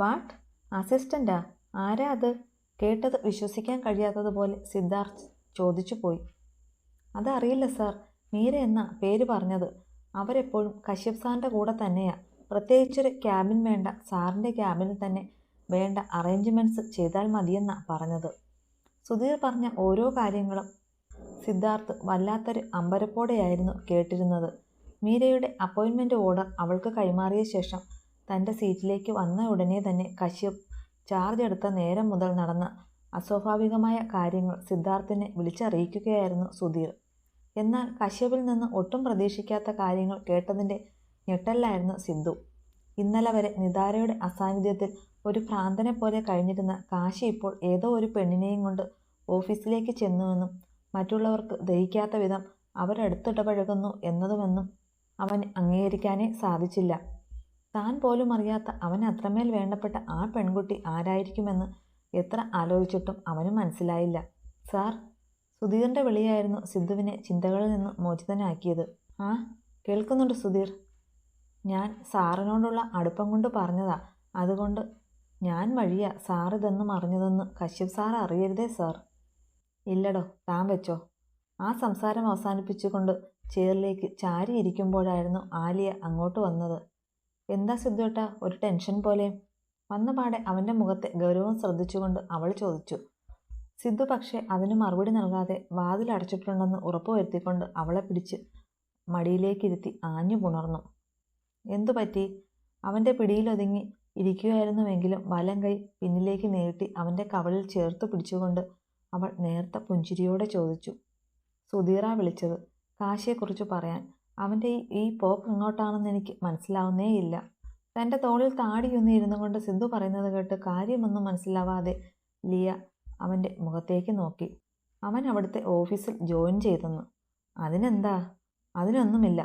What? അസിസ്റ്റന്റാ? ആരാ അത്? കേട്ടത് വിശ്വസിക്കാൻ കഴിയാത്തതുപോലെ സിദ്ധാർത്ഥ് ചോദിച്ചു പോയി. അതറിയില്ല സാർ, മീര എന്നാ പേര് പറഞ്ഞത്. അവരെപ്പോഴും കശ്യപ് സാറിൻ്റെ കൂടെ തന്നെയാ. പ്രത്യേകിച്ചൊരു ക്യാബിൻ വേണ്ട, സാറിൻ്റെ ക്യാബിനിൽ തന്നെ വേണ്ട അറേഞ്ച്മെൻറ്റ്സ് ചെയ്താൽ മതിയെന്നാ പറഞ്ഞത്. സുധീർ പറഞ്ഞ ഓരോ കാര്യങ്ങളും സിദ്ധാർത്ഥ് വല്ലാത്തൊരു അമ്പരപ്പോടെയായിരുന്നു കേട്ടിരുന്നത്. മീരയുടെ അപ്പോയിൻമെൻറ്റ് ഓർഡർ അവൾക്ക് കൈമാറിയ ശേഷം തൻ്റെ സീറ്റിലേക്ക് വന്ന ഉടനെ തന്നെ കശ്യപ് ചാർജ് എടുത്ത നേരം മുതൽ നടന്ന അസ്വാഭാവികമായ കാര്യങ്ങൾ സിദ്ധാർത്ഥിനെ വിളിച്ചറിയിക്കുകയായിരുന്നു സുധീർ. എന്നാൽ കശ്യപിൽ നിന്ന് ഒട്ടും പ്രതീക്ഷിക്കാത്ത കാര്യങ്ങൾ കേട്ടതിൻ്റെ ഞെട്ടലായിരുന്നു സിദ്ധു. ഇന്നലെ വരെ നിതാരയുടെ അസാന്നിധ്യത്തിൽ ഒരു ഭ്രാന്തനെ പോലെ കഴിഞ്ഞിരുന്ന കാശി ഇപ്പോൾ ഏതോ ഒരു പെണ്ണിനെയും കൊണ്ട് ഓഫീസിലേക്ക് ചെന്നുവെന്നും മറ്റുള്ളവർക്ക് ദഹിക്കാത്ത വിധം അവരടുത്തിടപഴകുന്നു എന്നതുമെന്നും അവന് അംഗീകരിക്കാനേ സാധിച്ചില്ല. താൻ പോലും അറിയാത്ത അവന് അത്രമേൽ വേണ്ടപ്പെട്ട ആ പെൺകുട്ടി ആരായിരിക്കുമെന്ന് എത്ര ആലോചിച്ചിട്ടും അവന് മനസ്സിലായില്ല. സാർ, സുധീറിൻ്റെ വിളിയായിരുന്നു സിദ്ധുവിനെ ചിന്തകളിൽ നിന്ന് മോചിതനാക്കിയത്. ആ, കേൾക്കുന്നുണ്ട് സുധീർ. ഞാൻ സാറിനോടുള്ള അടുപ്പം കൊണ്ട് പറഞ്ഞതാ. അതുകൊണ്ട് ഞാൻ വഴിയാ സാറിതെന്നും അറിഞ്ഞതെന്ന് കശ്യപ് സാർ അറിയരുതേ സാർ. ഇല്ലടോ, താൻ വെച്ചോ. ആ സംസാരം അവസാനിപ്പിച്ചുകൊണ്ട് ചെയറിലേക്ക് ചാരിയിരിക്കുമ്പോഴായിരുന്നു ആലിയ അങ്ങോട്ട് വന്നത്. എന്താ സിദ്ധുവേട്ടാ ഒരു ടെൻഷൻ പോലെ? വന്നപാടെ അവൻ്റെ മുഖത്തെ ഗൗരവം ശ്രദ്ധിച്ചുകൊണ്ട് അവൾ ചോദിച്ചു. സിദ്ധു പക്ഷേ അതിന് മറുപടി നൽകാതെ വാതിലടച്ചിട്ടുണ്ടെന്ന് ഉറപ്പുവരുത്തിക്കൊണ്ട് അവളെ പിടിച്ച് മടിയിലേക്കിരുത്തി ആഞ്ഞു പുണർന്നു. എന്തു പറ്റി? അവൻ്റെ പിടിയിലൊതുങ്ങി ഇരിക്കുകയായിരുന്നുവെങ്കിലും വലം കൈ പിന്നിലേക്ക് നീട്ടി അവൻ്റെ കവളിൽ ചേർത്ത് പിടിച്ചുകൊണ്ട് അവൾ നേർത്ത പുഞ്ചിരിയോടെ ചോദിച്ചു. സുധീറാ വിളിച്ചത്, കാശിയെക്കുറിച്ച് പറയാൻ. അവൻ്റെ ഈ പോക്ക് എങ്ങോട്ടാണെന്ന് എനിക്ക് മനസ്സിലാവുന്നേയില്ല. തൻ്റെ തോളിൽ താടിയൊന്നും ഇരുന്നു കൊണ്ട് സിദ്ധു പറയുന്നത് കേട്ട് കാര്യമൊന്നും മനസ്സിലാവാതെ ലിയ അവൻ്റെ മുഖത്തേക്ക് നോക്കി. അവൻ അവിടുത്തെ ഓഫീസിൽ ജോയിൻ ചെയ്തെന്ന്. അതിനെന്താ? അതിനൊന്നുമില്ല.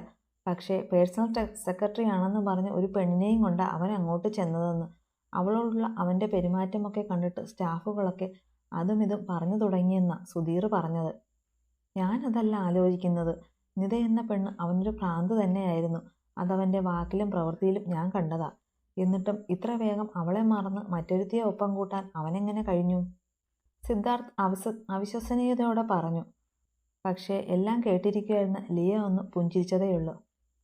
പക്ഷേ പേഴ്സണൽ സെക്രട്ടറി ആണെന്ന് പറഞ്ഞ് ഒരു പെണ്ണിനെയും കൊണ്ട് അവൻ അങ്ങോട്ട് ചെന്നതെന്ന്. അവളോടുള്ള അവൻ്റെ പെരുമാറ്റമൊക്കെ കണ്ടിട്ട് സ്റ്റാഫുകളൊക്കെ അതും ഇതും പറഞ്ഞു തുടങ്ങിയെന്നാ സുധീർ പറഞ്ഞത്. ഞാനതല്ല ആലോചിക്കുന്നത്. നിത എന്ന പെണ്ണ് അവനൊരു ഭ്രാന്ത് തന്നെയായിരുന്നു. അതവൻ്റെ വാക്കിലും പ്രവൃത്തിയിലും ഞാൻ കണ്ടതാ. എന്നിട്ടും ഇത്ര വേഗം അവളെ മറന്ന് മറ്റൊരുത്തിയെ ഒപ്പം കൂട്ടാൻ അവനെങ്ങനെ കഴിഞ്ഞു? സിദ്ധാർത്ഥ് അവിശ്വസനീയതയോടെ പറഞ്ഞു. പക്ഷേ എല്ലാം കേട്ടിരിക്കുകയായിരുന്ന ലിയ ഒന്ന് പുഞ്ചിരിച്ചതേയുള്ളൂ.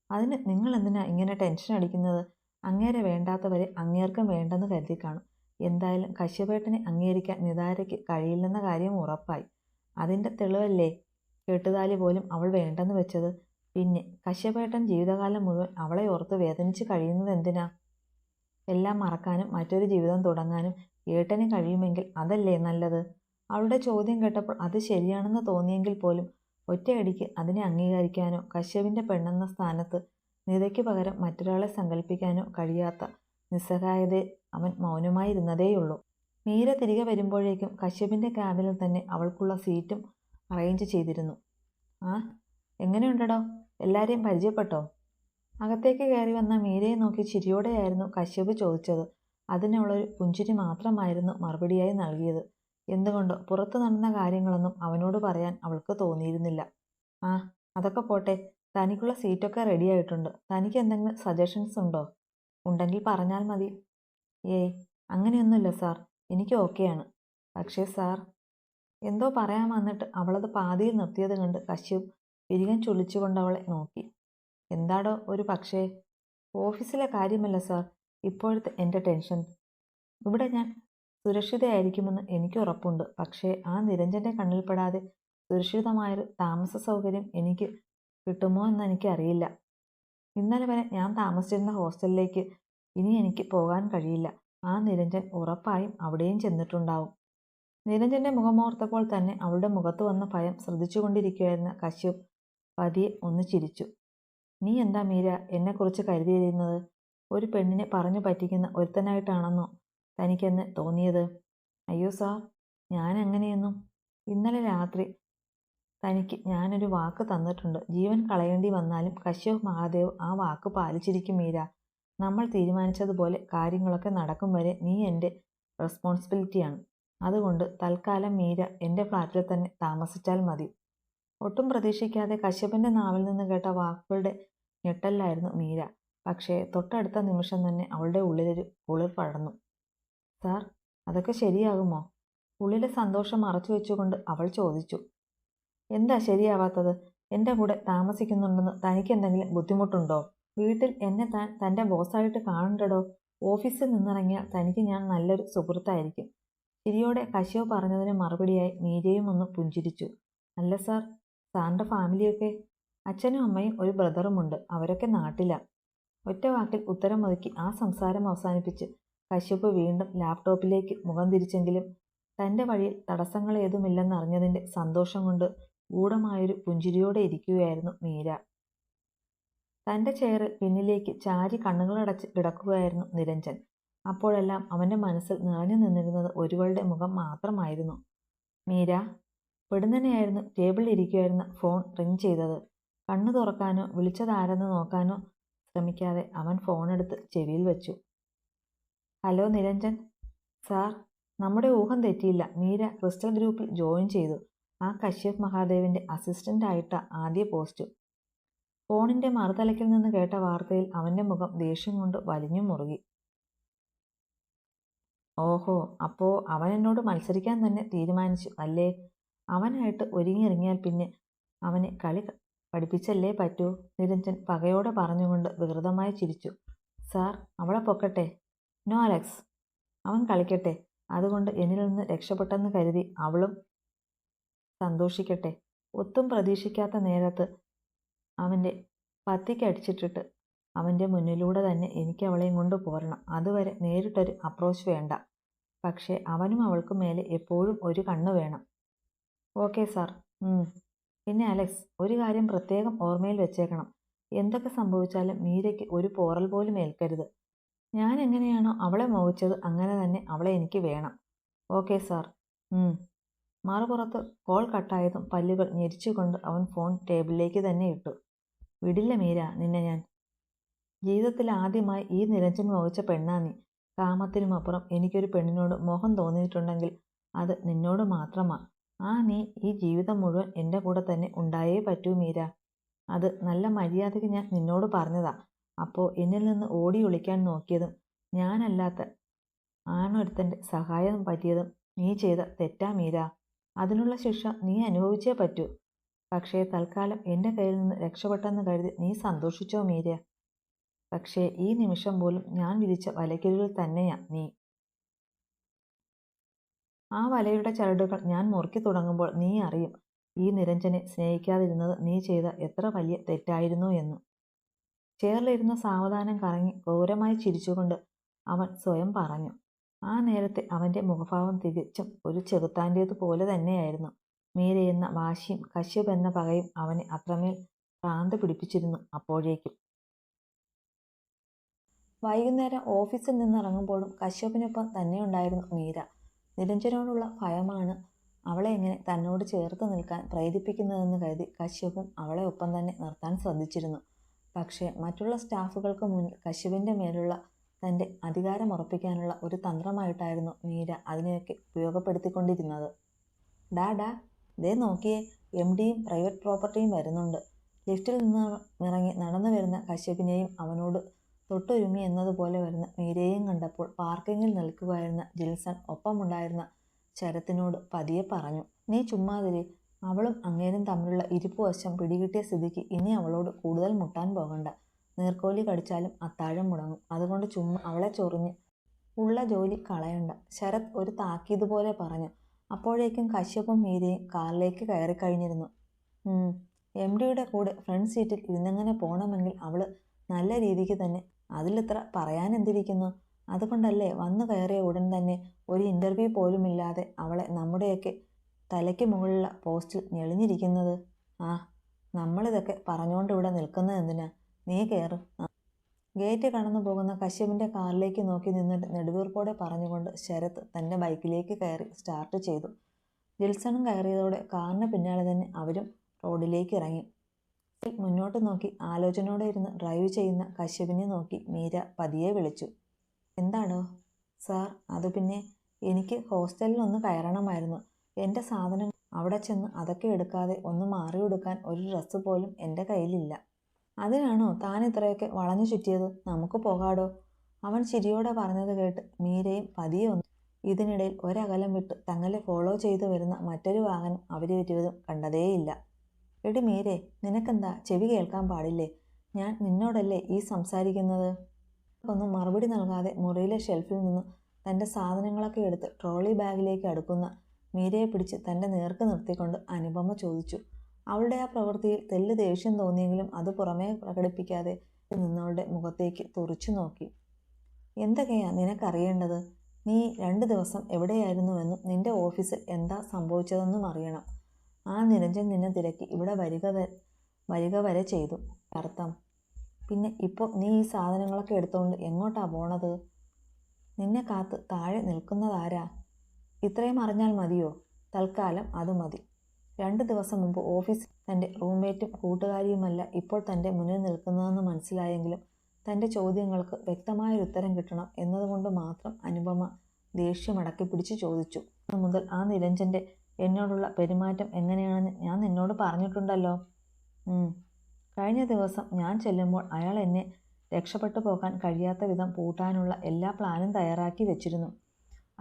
അതിന് നിങ്ങൾ എന്തിനാ ഇങ്ങനെ ടെൻഷൻ അടിക്കുന്നത്? അങ്ങേരെ വേണ്ടാത്തവരെ അങ്ങേർക്കും വേണ്ടെന്ന് കരുതി കാണും. എന്തായാലും കശ്യപേട്ടനെ അംഗീകരിക്കാൻ നിതാരയ്ക്ക് കഴിയില്ലെന്ന കാര്യം ഉറപ്പായി. അതിൻ്റെ തെളിവല്ലേ കെട്ടുതാലി പോലും അവൾ വേണ്ടെന്ന് വെച്ചത്. പിന്നെ കശ്യപേട്ടൻ ജീവിതകാലം മുഴുവൻ അവളെ ഓർത്ത് വേദനിച്ച് കഴിയുന്നത് എന്തിനാ? എല്ലാം മറക്കാനും മറ്റൊരു ജീവിതം തുടങ്ങാനും ഏട്ടന് കഴിയുമെങ്കിൽ അതല്ലേ നല്ലത്? അവളുടെ ചോദ്യം കേട്ടപ്പോൾ അത് ശരിയാണെന്ന് തോന്നിയെങ്കിൽ പോലും ഒറ്റയടിക്ക് അതിനെ അംഗീകരിക്കാനോ കശ്യപിൻ്റെ പെണ്ണെന്ന സ്ഥാനത്ത് നിതയ്ക്ക് പകരം മറ്റൊരാളെ സങ്കല്പിക്കാനോ കഴിയാത്ത നിസ്സഹായതയിൽ അവൻ മൗനമായിരുന്നതേയുള്ളൂ. മീര തിരികെ വരുമ്പോഴേക്കും കശ്യപിൻ്റെ ക്യാബിനിൽ തന്നെ അവൾക്കുള്ള സീറ്റും അറേഞ്ച് ചെയ്തിരുന്നു. ആ, എങ്ങനെയുണ്ടടോ? എല്ലാവരെയും പരിചയപ്പെട്ടോ? അകത്തേക്ക് കയറി വന്ന മീരയെ നോക്കി ചിരിയോടെയായിരുന്നു കശ്യപ് ചോദിച്ചത്. അതിനവളൊരു പുഞ്ചിരി മാത്രമായിരുന്നു മറുപടിയായി നൽകിയത്. എന്തുകൊണ്ടോ പുറത്തു നടന്ന കാര്യങ്ങളൊന്നും അവനോട് പറയാൻ അവൾക്ക് തോന്നിയിരുന്നില്ല. ആ, അതൊക്കെ പോട്ടെ. തനിക്കുള്ള സീറ്റൊക്കെ റെഡിയായിട്ടുണ്ട്. തനിക്ക് എന്തെങ്കിലും സജഷൻസ് ഉണ്ടോ? ഉണ്ടെങ്കിൽ പറഞ്ഞാൽ മതി. ഏയ്, അങ്ങനെയൊന്നുമില്ല സാർ, എനിക്ക് ഓക്കെയാണ്. പക്ഷേ സാർ, എന്തോ പറയാൻ വന്നിട്ട് അവളത് പാതിയിൽ നിർത്തിയത് കണ്ട് കശ്യപ് പിരികം ചൊല്ലിച്ചുകൊണ്ട് അവളെ നോക്കി. എന്താടോ ഒരു പക്ഷേ? ഓഫീസിലെ കാര്യമല്ല സാർ ഇപ്പോഴത്തെ എൻ്റെ ടെൻഷൻ. ഇവിടെ ഞാൻ സുരക്ഷിതയായിരിക്കുമെന്ന് എനിക്ക് ഉറപ്പുണ്ട്. പക്ഷേ ആ നിരഞ്ജൻ്റെ കണ്ണിൽപ്പെടാതെ സുരക്ഷിതമായൊരു താമസ സൗകര്യം എനിക്ക് കിട്ടുമോ എന്ന് എനിക്കറിയില്ല. ഇന്നലെ വരെ ഞാൻ താമസിച്ചിരുന്ന ഹോസ്റ്റലിലേക്ക് ഇനി എനിക്ക് പോകാൻ കഴിയില്ല. ആ നിരഞ്ജൻ ഉറപ്പായും അവിടെയും ചെന്നിട്ടുണ്ടാവും. നിരഞ്ജൻ്റെ മുഖമോർത്തപ്പോൾ തന്നെ അവളുടെ മുഖത്ത് വന്ന ഭയം ശ്രദ്ധിച്ചുകൊണ്ടിരിക്കുകയായിരുന്ന കശ്യപ് പതിയെ ഒന്ന് ചിരിച്ചു. നീ എന്താ മീര എന്നെക്കുറിച്ച് കരുതിയിരുന്നത്? ഒരു പെണ്ണിനെ പറഞ്ഞു പറ്റിക്കുന്ന ഒരുത്തനായിട്ടാണെന്നോ തനിക്കെന്ന് തോന്നിയത്? അയ്യോ സാർ, ഞാൻ അങ്ങനെയൊന്നും. ഇന്നലെ രാത്രി തനിക്ക് ഞാനൊരു വാക്ക് തന്നിട്ടുണ്ട്. ജീവൻ കളയേണ്ടി വന്നാലും കശ്യപ് മഹാദേവ് ആ വാക്ക് പാലിച്ചിരിക്കും മീര. നമ്മൾ തീരുമാനിച്ചതുപോലെ കാര്യങ്ങളൊക്കെ നടക്കും വരെ നീ എൻ്റെ റെസ്പോൺസിബിലിറ്റിയാണ്. അതുകൊണ്ട് തൽക്കാലം മീര എൻ്റെ ഫ്ലാറ്റിൽ തന്നെ താമസിച്ചാൽ മതി. ഒട്ടും പ്രതീക്ഷിക്കാതെ കശ്യപിൻ്റെ നാവിൽ നിന്ന് കേട്ട വാക്കുകളുടെ ഞെട്ടലായിരുന്നു മീര. പക്ഷേ തൊട്ടടുത്ത നിമിഷം തന്നെ അവളുടെ ഉള്ളിലൊരു കുളിർ പടർന്നു. സാർ, അതൊക്കെ ശരിയാകുമോ? ഉള്ളിലെ സന്തോഷം മറച്ചു വെച്ചുകൊണ്ട് അവൾ ചോദിച്ചു. എന്താ ശരിയാവാത്തത്? എൻ്റെ കൂടെ താമസിക്കുന്നുണ്ടെന്ന് തനിക്ക് എന്തെങ്കിലും ബുദ്ധിമുട്ടുണ്ടോ? വീട്ടിൽ എന്നെ താൻ തൻ്റെ ബോസായിട്ട് കാണണ്ടടോ. ഓഫീസിൽ നിന്നിറങ്ങിയാൽ തനിക്ക് ഞാൻ നല്ലൊരു സുഹൃത്തായിരിക്കും. ചിരിയോടെ കശ്യപ് പറഞ്ഞതിന് മറുപടിയായി മീരയും ഒന്ന് പുഞ്ചിരിച്ചു. അല്ല സാർ, സാറിൻ്റെ ഫാമിലിയൊക്കെ? അച്ഛനും അമ്മയും ഒരു ബ്രദറുമുണ്ട്. അവരൊക്കെ നാട്ടിലാ. ഒറ്റ വാക്കിൽ ഉത്തരം ഒതുക്കി ആ സംസാരം അവസാനിപ്പിച്ച് കശ്യപ് വീണ്ടും ലാപ്ടോപ്പിലേക്ക് മുഖം തിരിച്ചെങ്കിലും തൻ്റെ വഴിയിൽ തടസ്സങ്ങളേതുമില്ലെന്നറിഞ്ഞതിൻ്റെ സന്തോഷം കൊണ്ട് ഗൂഢമായൊരു പുഞ്ചിരിയോടെ ഇരിക്കുകയായിരുന്നു മീര. തൻ്റെ ചെയറിൽ പിന്നിലേക്ക് ചാരി കണ്ണുകളടച്ച് കിടക്കുകയായിരുന്നു നിരഞ്ജൻ. അപ്പോഴെല്ലാം അവൻ്റെ മനസ്സിൽ നിറഞ്ഞു നിന്നിരുന്നത് ഒരുവളുടെ മുഖം മാത്രമായിരുന്നു. മീര. പെടുന്നനെയായിരുന്നു ടേബിളിൽ ഇരിക്കുകയായിരുന്ന ഫോൺ റിങ് ചെയ്തത്. കണ്ണു തുറക്കാനോ വിളിച്ചതാരെന്ന് നോക്കാനോ ശ്രമിക്കാതെ അവൻ ഫോണെടുത്ത് ചെവിയിൽ വെച്ചു. ഹലോ നിരഞ്ജൻ. സാർ, നമ്മുടെ ഊഹം തെറ്റിയില്ല. മീര ക്രിസ്റ്റൽ ഗ്രൂപ്പിൽ ജോയിൻ ചെയ്തു. ആ കശ്യപ് മഹാദേവിൻ്റെ അസിസ്റ്റൻ്റായിട്ടാ ആദ്യ പോസ്റ്റ്. ഫോണിൻ്റെ മറുതലയ്ക്കിൽ നിന്ന് കേട്ട വാർത്തയിൽ അവൻ്റെ മുഖം ദേഷ്യം കൊണ്ട് വലിഞ്ഞു മുറുകി. ഓഹോ, അപ്പോൾ അവൻ എന്നോട് മത്സരിക്കാൻ തന്നെ തീരുമാനിച്ചു അല്ലേ? അവനായിട്ട് ഒരുങ്ങിയിറങ്ങിയാൽ പിന്നെ അവനെ കളി പഠിപ്പിച്ചല്ലേ പറ്റൂ, നിരഞ്ജൻ പകയോടെ പറഞ്ഞുകൊണ്ട് വികൃതമായി ചിരിച്ചു. സാർ, അവളെ പൊക്കട്ടെ. നോ അലക്സ്, അവൻ കളിക്കട്ടെ. അതുകൊണ്ട് എന്നിൽ നിന്ന് രക്ഷപ്പെട്ടെന്ന് കരുതി അവളും സന്തോഷിക്കട്ടെ. ഒത്തും പ്രതീക്ഷിക്കാത്ത നേരത്ത് അവൻ്റെ പത്തിക്കടിച്ചിട്ടിട്ട് അവൻ്റെ മുന്നിലൂടെ തന്നെ എനിക്ക് അവളെയും കൊണ്ട് പോരണം. അതുവരെ നേരിട്ടൊരു അപ്രോച്ച് വേണ്ട. പക്ഷേ അവനും അവൾക്കും മേലെ എപ്പോഴും ഒരു കണ്ണ് വേണം. Okay sir. പിന്നെ അലക്സ്, ഒരു കാര്യം പ്രത്യേകം ഓർമ്മയിൽ വെച്ചേക്കണം. എന്തൊക്കെ സംഭവിച്ചാലും മീരയ്ക്ക് ഒരു പോറൽ പോലും ഏൽക്കരുത്. ഞാൻ എങ്ങനെയാണോ അവളെ മോഹിച്ചത് അങ്ങനെ തന്നെ അവളെ എനിക്ക് വേണം. Okay sir. മറുപുറത്ത് കോൾ കട്ടായതും പല്ലുകൾ ഞെരിച്ചുകൊണ്ട് അവൻ ഫോൺ ടേബിളിലേക്ക് തന്നെ ഇട്ടു. വിടില്ല മീര, നിന്നെ ഞാൻ. ജീവിതത്തിൽ ആദ്യമായി ഈ നിരഞ്ജൻ മോഹിച്ച പെണ്ണാ നീ. കാമത്തിനുമപ്പുറം എനിക്കൊരു പെണ്ണിനോട് മോഹം തോന്നിയിട്ടുണ്ടെങ്കിൽ അത് നിന്നോട് മാത്രമാ. നീ ഈ ജീവിതം മുഴുവൻ എൻ്റെ കൂടെ തന്നെ ഉണ്ടായേ പറ്റൂ മീര. അത് നല്ല മര്യാദയ്ക്ക് ഞാൻ നിന്നോട് പറഞ്ഞതാ. അപ്പോൾ എന്നിൽ നിന്ന് ഓടി ഒളിക്കാൻ നോക്കിയതും ഞാനല്ലാത്ത ആണൊരുത്തൻ്റെ സഹായം പറ്റിയതും നീ ചെയ്ത തെറ്റാ മീര. അതിനുള്ള ശിക്ഷ നീ അനുഭവിച്ചേ പറ്റൂ. പക്ഷേ തൽക്കാലം എൻ്റെ കയ്യിൽ നിന്ന് രക്ഷപ്പെട്ടെന്ന് കരുതി നീ സന്തോഷിച്ചോ മീര? പക്ഷേ ഈ നിമിഷം പോലും ഞാൻ വിധിച്ച വലയ്ക്കരികിൽ തന്നെയാ നീ. ആ വലയുടെ ചരടുകൾ ഞാൻ മുറുക്കി തുടങ്ങുമ്പോൾ നീ അറിയും ഈ നിരഞ്ജനെ സ്നേഹിക്കാതിരുന്നത് നീ ചെയ്ത എത്ര വലിയ തെറ്റായിരുന്നു എന്ന്. ചേറിലിരുന്ന സാവധാനം കറങ്ങി ഗൗരവമായി ചിരിച്ചുകൊണ്ട് അവൻ സ്വയം പറഞ്ഞു. ആ നേരത്തെ അവൻ്റെ മുഖഭാവം തികച്ചും ഒരു ചെകുത്താൻ്റേതുപോലെ തന്നെയായിരുന്നു. മീരയെന്ന വാശിയും കശ്യപ് എന്ന പകയും അവനെ അത്രമേൽ ഭ്രാന്ത് പിടിപ്പിച്ചിരുന്നു. അപ്പോഴേക്കും വൈകുന്നേരം ഓഫീസിൽ നിന്നിറങ്ങുമ്പോഴും കശ്യപിനൊപ്പം തന്നെയുണ്ടായിരുന്നു മീര. നിരഞ്ജനോടുള്ള ഭയമാണ് അവളെ എങ്ങനെ തന്നോട് ചേർത്ത് നിൽക്കാൻ പ്രേരിപ്പിക്കുന്നതെന്ന് കരുതി കശ്യപും അവളെ ഒപ്പം തന്നെ നിർത്താൻ ശ്രദ്ധിച്ചിരുന്നു. പക്ഷേ മറ്റുള്ള സ്റ്റാഫുകൾക്ക് മുന്നിൽ കശ്യപിൻ്റെ മേലുള്ള തൻ്റെ അധികാരം ഉറപ്പിക്കാനുള്ള ഒരു തന്ത്രമായിട്ടായിരുന്നു മീര അതിനെയൊക്കെ ഉപയോഗപ്പെടുത്തിക്കൊണ്ടിരുന്നത്. ഡാ ദേ നോക്കിയേ, MDയും പ്രൈവറ്റ് പ്രോപ്പർട്ടിയും വരുന്നുണ്ട്. ലിഫ്റ്റിൽ നിന്ന് ഇറങ്ങി നടന്നു വരുന്ന കശ്യപിനെയും അവനോട് തൊട്ടുരുമി എന്നതുപോലെ വരുന്ന മീരയെയും കണ്ടപ്പോൾ പാർക്കിങ്ങിൽ നിൽക്കുകയായിരുന്ന ജിൽസൺ ഒപ്പമുണ്ടായിരുന്ന ശരത്തിനോട് പതിയെ പറഞ്ഞു. നീ ചുമ്മാതിരി. അവളും അങ്ങേരും തമ്മിലുള്ള ഇരിപ്പുവശം പിടികിട്ടിയ സ്ഥിതിക്ക് ഇനി അവളോട് കൂടുതൽ മുട്ടാൻ പോകണ്ട. നീർക്കോലി കടിച്ചാലും അത്താഴം മുടങ്ങും. അതുകൊണ്ട് ചുമ്മാ അവളെ ചൊറിഞ്ഞ് ഉള്ള ജോലി കളയണ്ട, ശരത് ഒരു താക്കീതുപോലെ പറഞ്ഞു. അപ്പോഴേക്കും കശ്യപും മീരയും കാറിലേക്ക് കയറിക്കഴിഞ്ഞിരുന്നു. MDയുടെ കൂടെ ഫ്രണ്ട് സീറ്റിൽ ഇരുന്നങ്ങനെ പോകണമെങ്കിൽ അവൾ നല്ല രീതിക്ക് തന്നെ. അതിലിത്ര പറയാനെന്തിരിക്കുന്നു? അതുകൊണ്ടല്ലേ വന്നു കയറിയ ഉടൻ തന്നെ ഒരു ഇൻ്റർവ്യൂ പോലുമില്ലാതെ അവളെ നമ്മുടെയൊക്കെ തലയ്ക്ക് മുകളിലുള്ള പോസ്റ്റിൽ ഞെളിഞ്ഞിരിക്കുന്നത്. നമ്മളിതൊക്കെ പറഞ്ഞുകൊണ്ട് ഇവിടെ നിൽക്കുന്നത് എന്തിനാ? നീ കയറ്. ഗേറ്റ് കടന്നു പോകുന്ന കശ്യപിൻ്റെ കാറിലേക്ക് നോക്കി നിന്നിട്ട് നെടുവീർപ്പോടെ പറഞ്ഞുകൊണ്ട് ശരത് തൻ്റെ ബൈക്കിലേക്ക് കയറി സ്റ്റാർട്ട് ചെയ്തു. ജിൽസണും കയറിയതോടെ കാറിന് പിന്നാലെ തന്നെ അവരും റോഡിലേക്ക് ഇറങ്ങി. മുന്നോട്ട് നോക്കി ആലോചനയോടെ ഇരുന്ന് ഡ്രൈവ് ചെയ്യുന്ന കശ്യപിനെ നോക്കി മീര പതിയെ വിളിച്ചു. എന്താണോ? സാർ, അത് പിന്നെ എനിക്ക് ഹോസ്റ്റലിൽ ഒന്ന് കയറണമായിരുന്നു. എൻ്റെ സാധനം അവിടെ ചെന്ന് അതൊക്കെ എടുക്കാതെ ഒന്ന് മാറിയെടുക്കാൻ ഒരു ഡ്രസ്സ് പോലും എൻ്റെ കയ്യിലില്ല. അതിനാണോ താൻ ഇത്രയൊക്കെ വളഞ്ഞു ചുറ്റിയത്? നമുക്ക് പോകാടോ. അവൻ ചിരിയോടെ പറഞ്ഞത് കേട്ട് മീരയും പതിയെ ഒന്ന്. ഇതിനിടയിൽ ഒരകലം വിട്ട് തങ്ങളെ ഫോളോ ചെയ്തു വരുന്ന മറ്റൊരു വാഹനം അവരിരുവരും കണ്ടതേയില്ല. എടി മീരെ, നിനക്കെന്താ ചെവി കേൾക്കാൻ പാടില്ലേ? ഞാൻ നിന്നോടല്ലേ ഈ സംസാരിക്കുന്നത്? ഒന്നും മറുപടി നൽകാതെ മുറിയിലെ ഷെൽഫിൽ നിന്ന് തൻ്റെ സാധനങ്ങളൊക്കെ എടുത്ത് ട്രോളി ബാഗിലേക്ക് അടുക്കുന്ന മീരയെ പിടിച്ച് തൻ്റെ നേർക്ക് നിർത്തിക്കൊണ്ട് അനുപമ ചോദിച്ചു. അവളുടെ ആ പ്രവൃത്തിയിൽ തെല്ല് ദേഷ്യം തോന്നിയെങ്കിലും അത് പുറമേ പ്രകടിപ്പിക്കാതെ നിന്നവളുടെ മുഖത്തേക്ക് തുറിച്ചു നോക്കി. എന്തൊക്കെയാ നിനക്കറിയേണ്ടത്? നീ 2 ദിവസം എവിടെയായിരുന്നുവെന്നും നിന്റെ ഓഫീസിൽ എന്താ സംഭവിച്ചതെന്നും അറിയണം. ആ നിരഞ്ജൻ നിന്നെ തിരക്കി ഇവിടെ വരിക വരെ ചെയ്തു. അർത്ഥം പിന്നെ ഇപ്പോൾ നീ ഈ സാധനങ്ങളൊക്കെ എടുത്തുകൊണ്ട് എങ്ങോട്ടാ പോണത്? നിന്നെ കാത്ത് താഴെ നിൽക്കുന്നതാരാ? ഇത്രയും അറിഞ്ഞാൽ മതിയോ? തൽക്കാലം അത് മതി. 2 ദിവസം മുമ്പ് ഓഫീസിൽ തൻ്റെ റൂംമേറ്റും കൂട്ടുകാരിയുമല്ല ഇപ്പോൾ തൻ്റെ മുന്നിൽ നിൽക്കുന്നതെന്ന് മനസ്സിലായെങ്കിലും തൻ്റെ ചോദ്യങ്ങൾക്ക് വ്യക്തമായൊരുത്തരം കിട്ടണം എന്നതുകൊണ്ട് മാത്രം അനുപമ ദേഷ്യമടക്കി പിടിച്ച് ചോദിച്ചു. അന്ന് മുതൽ ആ നിരഞ്ജൻ്റെ എന്നോടുള്ള പെരുമാറ്റം എങ്ങനെയാണെന്ന് ഞാൻ നിന്നോട് പറഞ്ഞിട്ടുണ്ടല്ലോ. കഴിഞ്ഞ ദിവസം ഞാൻ ചെല്ലുമ്പോൾ അയാൾ എന്നെ രക്ഷപ്പെട്ടു പോകാൻ കഴിയാത്ത വിധം പൂട്ടാനുള്ള എല്ലാ പ്ലാനും തയ്യാറാക്കി വെച്ചിരുന്നു.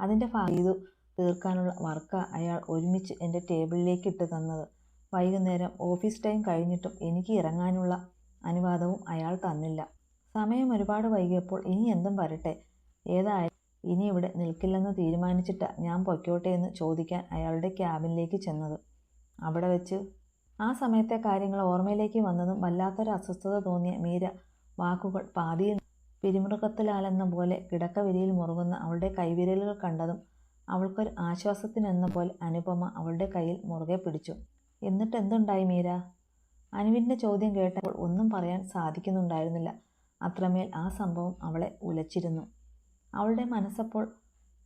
അതിൻ്റെ ചെയ്തു തീർക്കാനുള്ള വർക്കാ അയാൾ ഒരുമിച്ച് എൻ്റെ ടേബിളിലേക്ക് ഇട്ട് തന്നത്. വൈകുന്നേരം ഓഫീസ് ടൈം കഴിഞ്ഞിട്ടും എനിക്ക് ഇറങ്ങാനുള്ള അനുവാദവും അയാൾ തന്നില്ല. സമയം ഒരുപാട് വൈകിയപ്പോൾ ഇനി എന്തും വരട്ടെ, ഏതായാലും ഇനി ഇവിടെ നിൽക്കില്ലെന്ന് തീരുമാനിച്ചിട്ടാ ഞാൻ പൊയ്ക്കോട്ടെ എന്ന് ചോദിക്കാൻ അയാളുടെ ക്യാബിനിലേക്ക് ചെന്നത്. അവിടെ വെച്ച് ആ സമയത്തെ കാര്യങ്ങൾ ഓർമ്മയിലേക്ക് വന്നതും വല്ലാത്തൊരു അസ്വസ്ഥത തോന്നിയ മീര വാക്കുകൾ പാതിയിൽ പിരിമുറുക്കത്തിലാലെന്ന പോലെ കിടക്കവിരിയിൽ മുറുകുന്ന അവളുടെ കൈവിരലുകൾ കണ്ടതും അവൾക്കൊരു ആശ്വാസത്തിനെന്ന പോലെ അനുപമ അവളുടെ കയ്യിൽ മുറുകെ പിടിച്ചു. എന്നിട്ട് എന്തുണ്ടായി മീര? അനുവിൻ്റെ ചോദ്യം കേട്ടപ്പോൾ ഒന്നും പറയാൻ സാധിക്കുന്നുണ്ടായിരുന്നില്ല. അത്രമേൽ ആ സംഭവം അവളെ ഉലച്ചിരുന്നു. അവളുടെ മനസ്സപ്പോൾ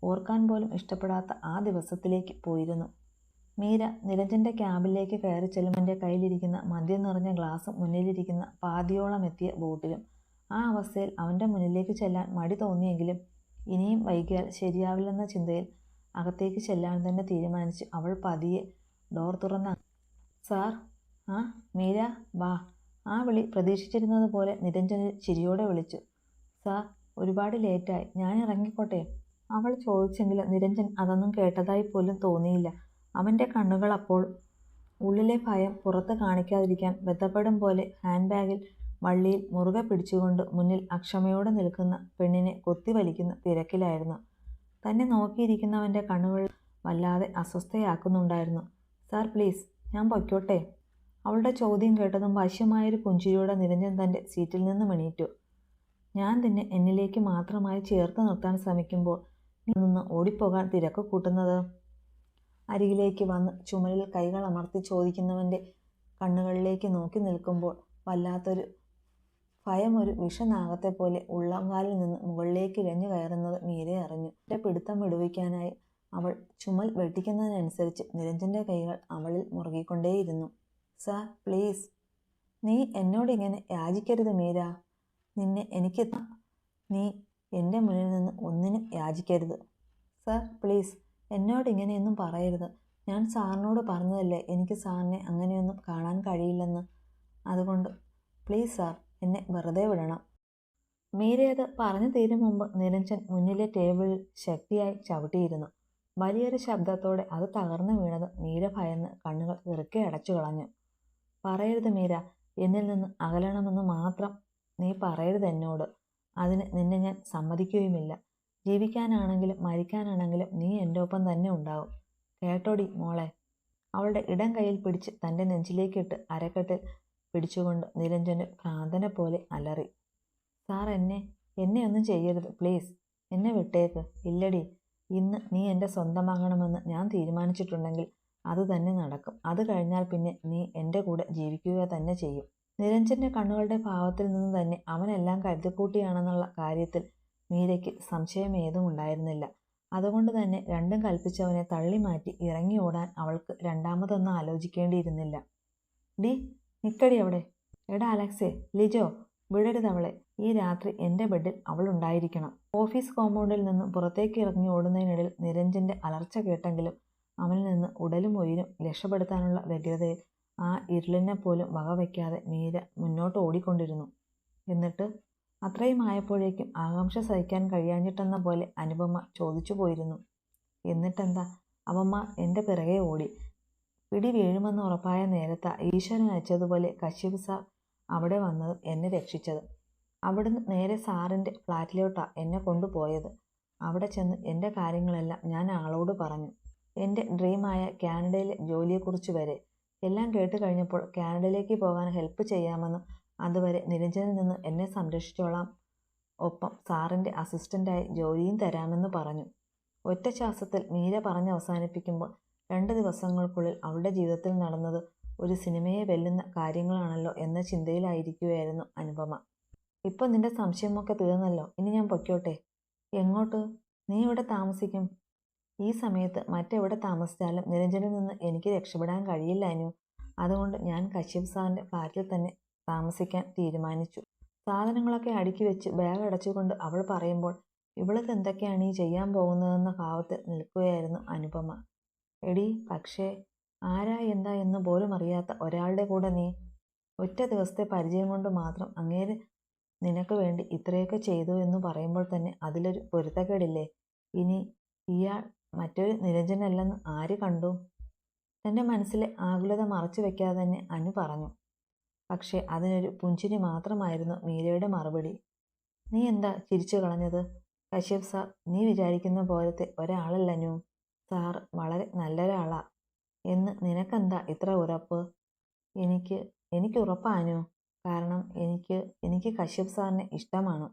ഓർക്കാൻ പോലും ഇഷ്ടപ്പെടാത്ത ആ ദിവസത്തിലേക്ക് പോയിരുന്നു. മീര നിരഞ്ജൻ്റെ ക്യാബിലേക്ക് കയറി ചെല്ലുമ്പോൾ കയ്യിലിരിക്കുന്ന മദ്യം നിറഞ്ഞ ഗ്ലാസും മുന്നിലിരിക്കുന്ന പാതിയോളം എത്തിയ ബോട്ടിലും. ആ അവസ്ഥയിൽ അവൻ്റെ മുന്നിലേക്ക് ചെല്ലാൻ മടി തോന്നിയെങ്കിലും ഇനിയും വൈകിയാൽ ശരിയാവില്ലെന്ന ചിന്തയിൽ അകത്തേക്ക് ചെല്ലാൻ തന്നെ തീരുമാനിച്ച് അവൾ പതിയെ ഡോർ തുറന്ന. സാർ. ആ മീര, വാ. ആ വിളി പ്രതീക്ഷിച്ചിരുന്നത് പോലെ നിരഞ്ജനിൽ ചിരിയോടെ വിളിച്ചു. സാർ, ഒരുപാട് ലേറ്റായി, ഞാൻ ഇറങ്ങിക്കോട്ടെ? അവൾ ചോദിച്ചെങ്കിലും നിരഞ്ജൻ അതൊന്നും കേട്ടതായി പോലും തോന്നിയില്ല. അവൻ്റെ കണ്ണുകൾ അപ്പോൾ ഉള്ളിലെ ഭയം പുറത്ത് കാണിക്കാതിരിക്കാൻ ബന്ധപ്പെടും പോലെ ഹാൻഡ് ബാഗിൽ വള്ളിയിൽ മുറുകെ പിടിച്ചുകൊണ്ട് മുന്നിൽ അക്ഷമയോടെ നിൽക്കുന്ന പെണ്ണിനെ കൊത്തിവലിക്കുന്ന തിരക്കിലായിരുന്നു. തന്നെ നോക്കിയിരിക്കുന്നവൻ്റെ കണ്ണുകൾ വല്ലാതെ അസ്വസ്ഥയാക്കുന്നുണ്ടായിരുന്നു. സാർ പ്ലീസ്, ഞാൻ പൊയ്ക്കോട്ടെ? അവളുടെ ചോദ്യം കേട്ടതും വശ്യമായൊരു പുഞ്ചിരിയോടെ നിരഞ്ജൻ തൻ്റെ സീറ്റിൽ നിന്നും എണീറ്റു. ഞാൻ നിന്നെ എന്നിലേക്ക് മാത്രമായി ചേർത്ത് നിർത്താൻ ശ്രമിക്കുമ്പോൾ നീ നിന്ന് ഓടിപ്പോകാൻ തിരക്ക് കൂട്ടുന്നത്? അരികിലേക്ക് വന്ന് ചുമലിൽ കൈകൾ അമർത്തി ചോദിക്കുന്നവൻ്റെ കണ്ണുകളിലേക്ക് നോക്കി നിൽക്കുമ്പോൾ വല്ലാത്തൊരു ഭയം ഒരു വിഷനാഗത്തെ പോലെ ഉള്ളംകാലിൽ നിന്ന് മുകളിലേക്ക് ഇഴഞ്ഞു കയറുന്നത് മീരെ അറിഞ്ഞു. പിടുത്തം വിടുവിക്കാനായി അവൾ ചുമൽ വെട്ടിക്കുന്നതിനനുസരിച്ച് നിരഞ്ജൻ്റെ കൈകൾ അവളിൽ മുറുകിക്കൊണ്ടേയിരുന്നു. Sir please. നീ എന്നോടിങ്ങനെ യാചിക്കരുത് മീര. നിന്നെ എനിക്ക് നീ എൻ്റെ മുന്നിൽ നിന്ന് ഒന്നിനും യാചിക്കരുത്. സാർ പ്ലീസ്, എന്നോടിങ്ങനെയൊന്നും പറയരുത്. ഞാൻ സാറിനോട് പറഞ്ഞതല്ലേ എനിക്ക് സാറിനെ അങ്ങനെയൊന്നും കാണാൻ കഴിയില്ലെന്ന്. അതുകൊണ്ട് പ്ലീസ് സാർ, എന്നെ വെറുതെ വിടണം. മീര അത് പറഞ്ഞു തീരും മുമ്പ് നിരഞ്ജൻ മുന്നിലെ ടേബിളിൽ ശക്തിയായി ചവിട്ടിയിരുന്നു. വലിയൊരു ശബ്ദത്തോടെ അത് തകർന്നു വീണത് മീര ഭയന്ന് കണ്ണുകൾ ഇറുക്കെ അടച്ചു കളഞ്ഞു. പറയരുത് മീര, എന്നിൽ നിന്ന് അകലണമെന്ന് മാത്രം നീ പറയരുത് എന്നോട്. അതിന് നിന്നെ ഞാൻ സമ്മതിക്കുകയുമില്ല. ജീവിക്കാനാണെങ്കിലും മരിക്കാനാണെങ്കിലും നീ എൻ്റെ ഒപ്പം തന്നെ ഉണ്ടാവും. കേട്ടോടി മോളെ? അവളുടെ ഇടം കൈയിൽ പിടിച്ച് തൻ്റെ നെഞ്ചിലേക്കിട്ട് അരക്കെട്ടിൽ പിടിച്ചുകൊണ്ട് നിരഞ്ജന് ഭ്രാന്തനെ പോലെ അലറി. സാർ, എന്നെ ഒന്നും ചെയ്യരുത് പ്ലീസ്. എന്നെ വിട്ടേക്ക്. ഇല്ലടി, ഇന്ന് നീ എൻ്റെ സ്വന്തമാകണമെന്ന് ഞാൻ തീരുമാനിച്ചിട്ടുണ്ടെങ്കിൽ അത് തന്നെ നടക്കും. അത് കഴിഞ്ഞാൽ പിന്നെ നീ എൻ്റെ കൂടെ ജീവിക്കുക തന്നെ ചെയ്യും. നിരഞ്ജൻ്റെ കണ്ണുകളുടെ ഭാവത്തിൽ നിന്ന് തന്നെ അവനെല്ലാം കരുതിക്കൂട്ടിയാണെന്നുള്ള കാര്യത്തിൽ മീരയ്ക്ക് സംശയമേതും ഉണ്ടായിരുന്നില്ല. അതുകൊണ്ട് തന്നെ രണ്ടും കൽപ്പിച്ചവനെ തള്ളി മാറ്റി ഇറങ്ങി ഓടാൻ അവൾക്ക് രണ്ടാമതൊന്നും ആലോചിക്കേണ്ടിയിരുന്നില്ല. ഡി നിക്കടി അവിടെ. എടാ അലക്സേ, ലിജോ, വിടരുതവളെ. ഈ രാത്രി എൻ്റെ ബെഡിൽ അവൾ ഉണ്ടായിരിക്കണം. ഓഫീസ് കോമ്പൗണ്ടിൽ നിന്ന് പുറത്തേക്ക് ഇറങ്ങി ഓടുന്നതിനിടയിൽ നിരഞ്ജൻ്റെ അലർച്ച കേട്ടെങ്കിലും അവനിൽ നിന്ന് ഉടലും ഉയിരും രക്ഷപ്പെടുത്താനുള്ള വ്യഗ്രതയിൽ ആ ഇരുളിനെ പോലും വകവയ്ക്കാതെ മീര മുന്നോട്ട് ഓടിക്കൊണ്ടിരുന്നു. എന്നിട്ട് അത്രയും ആയപ്പോഴേക്കും ആകാംക്ഷ സഹിക്കാൻ കഴിയാഞ്ഞിട്ടെന്ന പോലെ അനുപമ ചോദിച്ചു പോയിരുന്നു. എന്നിട്ടെന്താ? അവന്മാ എൻ്റെ പിറകെ ഓടി. പിടി വീഴുമെന്ന് ഉറപ്പായ നേരത്താ ഈശ്വരൻ അയച്ചതുപോലെ കശ്യപ് സാർ അവിടെ വന്നത് എന്നെ രക്ഷിച്ചത്. അവിടുന്ന് നേരെ സാറിൻ്റെ ഫ്ലാറ്റിലോട്ടാ എന്നെ കൊണ്ടുപോയത്. അവിടെ ചെന്ന് എൻ്റെ കാര്യങ്ങളെല്ലാം ഞാൻ ആളോട് പറഞ്ഞു. എൻ്റെ ഡ്രീമായ കാനഡയിലെ ജോലിയെക്കുറിച്ച് വരെ. എല്ലാം കേട്ട് കഴിഞ്ഞപ്പോൾ കാനഡയിലേക്ക് പോകാൻ ഹെൽപ്പ് ചെയ്യാമെന്നും അതുവരെ നിരഞ്ജനിൽ നിന്ന് എന്നെ സംരക്ഷിച്ചോളാം, ഒപ്പം സാറിൻ്റെ അസിസ്റ്റൻ്റായി ജോലിയും തരാമെന്ന് പറഞ്ഞു. ഒറ്റ ശ്വാസത്തിൽ മീര പറഞ്ഞവസാനിപ്പിക്കുമ്പോൾ 2 ദിവസങ്ങൾക്കുള്ളിൽ അവളുടെ ജീവിതത്തിൽ നടന്നത് ഒരു സിനിമയെ വെല്ലുന്ന കാര്യങ്ങളാണല്ലോ എന്ന ചിന്തയിലായിരിക്കുകയായിരുന്നു അനുപമ. ഇപ്പം നിന്റെ സംശയമൊക്കെ തീർന്നല്ലോ. ഇനി ഞാൻ പൊയ്ക്കോട്ടെ? എങ്ങോട്ട്? നീ ഇവിടെ താമസിക്കും? ഈ സമയത്ത് മറ്റെവിടെ താമസിച്ചാലും നിരഞ്ജനിൽ നിന്ന് എനിക്ക് രക്ഷപ്പെടാൻ കഴിയില്ല അനു. അതുകൊണ്ട് ഞാൻ കശ്യപ് സാറിൻ്റെ ഫ്ലാറ്റിൽ തന്നെ താമസിക്കാൻ തീരുമാനിച്ചു. സാധനങ്ങളൊക്കെ അടുക്കി വെച്ച് ബാഗ് അടച്ചുകൊണ്ട് അവൾ പറയുമ്പോൾ ഇവൾക്ക് എന്തൊക്കെയാണ് ഈ ചെയ്യാൻ പോകുന്നതെന്ന ഭാവത്തിൽ നിൽക്കുകയായിരുന്നു അനുപമ. എടീ, പക്ഷേ ആരാ എന്താ എന്ന് പോലും അറിയാത്ത ഒരാളുടെ കൂടെ നീ ഒറ്റ ദിവസത്തെ പരിചയം കൊണ്ട് മാത്രം അങ്ങേര് നിനക്ക് വേണ്ടി ഇത്രയൊക്കെ ചെയ്തു എന്ന് പറയുമ്പോൾ തന്നെ അതിലൊരു പൊരുത്തക്കേടില്ലേ? ഇനി ഇയാൾ മറ്റൊരു നിരഞ്ജനല്ലെന്ന് ആര് കണ്ടു? തൻ്റെ മനസ്സിലെ ആകുലത മറച്ചു വെക്കാതെ തന്നെ അനു പറഞ്ഞു. പക്ഷേ അതിനൊരു പുഞ്ചിരി മാത്രമായിരുന്നു മീരയുടെ മറുപടി. നീ എന്താ ചിരിച്ചു കളഞ്ഞത്? കശ്യപ് സാർ നീ വിചാരിക്കുന്ന പോലത്തെ ഒരാളല്ല അനു. സാർ വളരെ നല്ലൊരാളാ എന്ന് നിനക്കെന്താ ഇത്ര ഉറപ്പ്? എനിക്ക് ഉറപ്പാ അനു. കാരണം എനിക്ക് കശ്യപ് സാറിനെ ഇഷ്ടമാണ്.